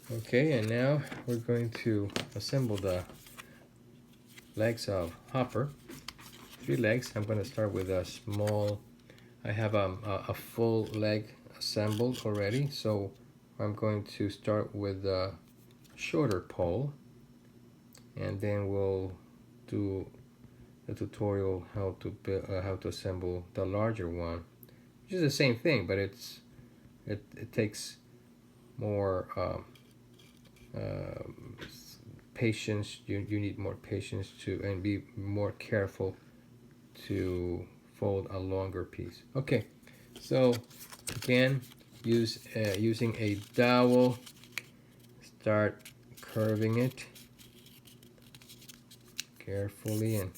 Okay, and now we're going to assemble the legs of Hopper. 3 legs. I'm going to start with a small. I have a full leg assembled already, so I'm going to start with a shorter pole, and then we'll do the tutorial how to build, how to assemble the larger one, which is the same thing, but it takes more patience. You need more patience to and be more careful to fold a longer piece. Okay, so again, using a dowel, start curving it carefully and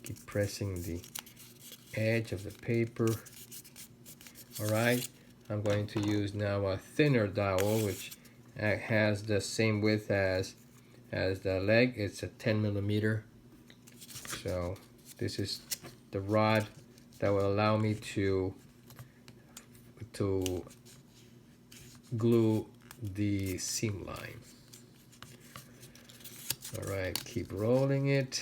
keep pressing the edge of the paper. All right, I'm going to use now a thinner dowel, which has the same width as the leg. It's a 10 millimeter. So this is the rod that will allow me to glue the seam line. All right, keep rolling it.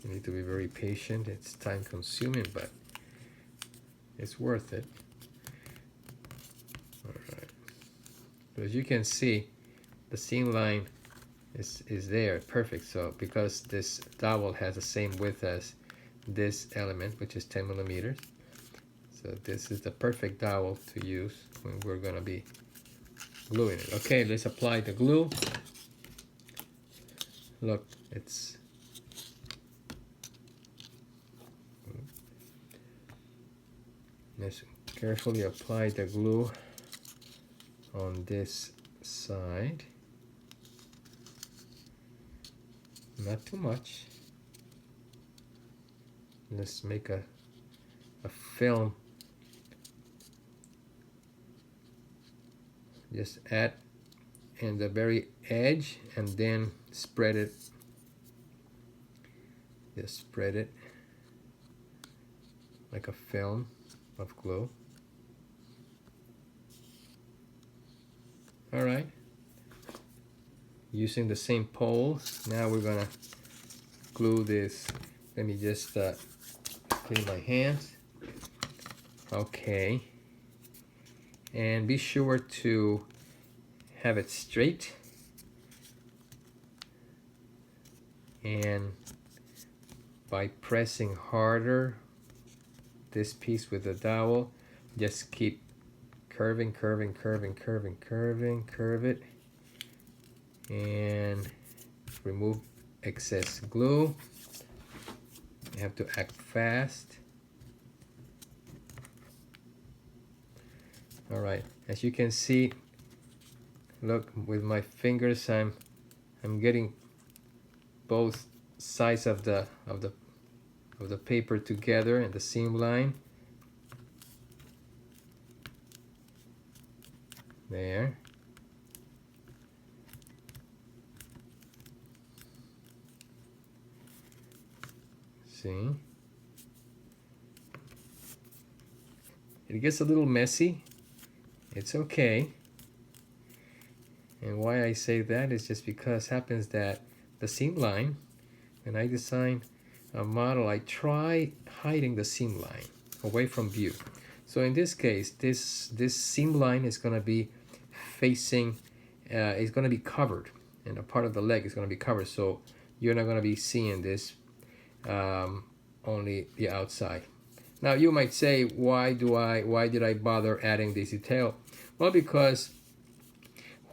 You need to be very patient. It's time consuming, but it's worth it. All right. But as you can see, the seam line is there, perfect. So because this dowel has the same width as this element, which is 10 millimeters, so this is the perfect dowel to use when we're gonna be gluing it. Okay, let's apply the glue. Look, it's let's carefully apply the glue on this side. Not too much. Let's make a film. Just add in the very edge and then spread it. Just spread it like a film of glue. All right. Using the same pole, now we're gonna glue this. Let me just clean my hands. Okay. And be sure to have it straight. And by pressing harder this piece with the dowel, just keep curving, curve it, and remove excess glue. You have to act fast. All right, as you can see, look, with my fingers I'm getting both sides of the paper together and the seam line. There. See? It gets a little messy. It's okay. And why I say that is just because it happens that the seam line, when I design a model, I try hiding the seam line away from view. So in this case, this seam line is going to be facing, is going to be covered, and a part of the leg is going to be covered. So you're not going to be seeing this, only the outside. Now you might say, why did I bother adding this detail? Well, because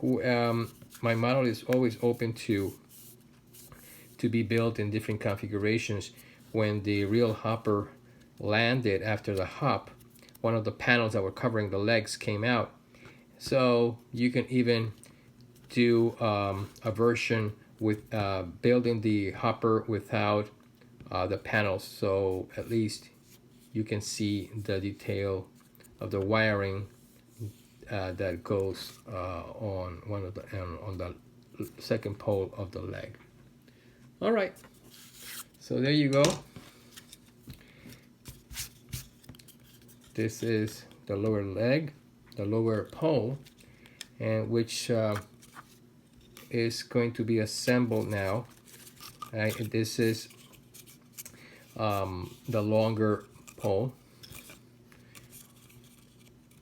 my model is always open to be built in different configurations. When the real hopper landed after the hop, one of the panels that were covering the legs came out. So you can even do a version with building the hopper without the panels, so at least you can see the detail of the wiring that goes on one of the second pole of the leg. All right, so there you go. This is the lower leg, the lower pole, and which is going to be assembled now. Right? This is the longer pole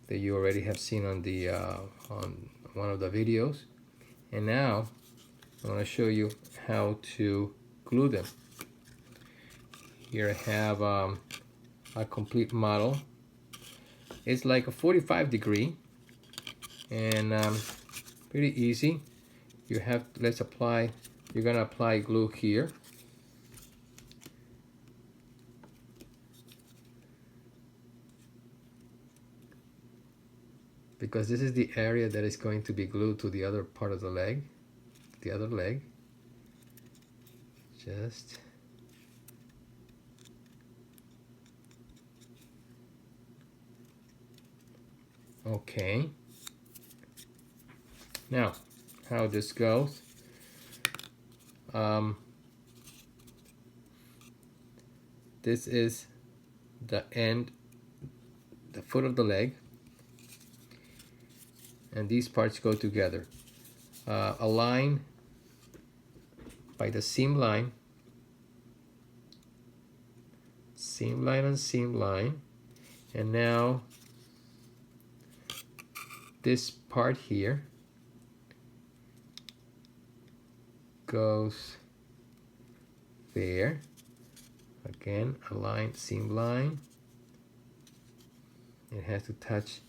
that you already have seen on the on one of the videos, and now I'm going to show you how to glue them. Here I have a complete model. It's like a 45 degree and pretty easy. You have, let's apply, you're gonna apply glue here. Because this is the area that is going to be glued to the other part of the leg, the other leg. Just okay. Now, how this goes. This is the end, the foot of the leg, and these parts go together. Align by the seam line, seam line and seam line, and now this part here goes there. Again, align, seam line. It has to touch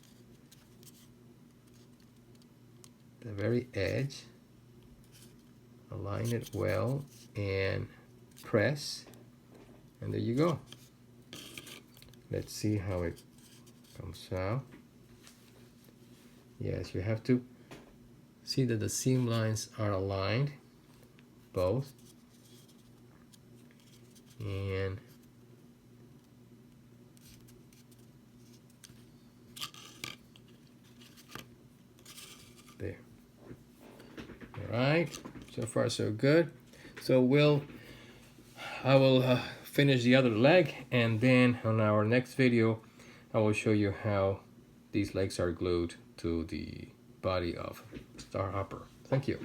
the very edge. Align it well and press, and there you go. Let's see how it comes out. Yes, you have to see that the seam lines are aligned, both, and there. All right, so far so good. So I will finish the other leg, and then on our next video I will show you how these legs are glued to the body of StarHopper. Thank you.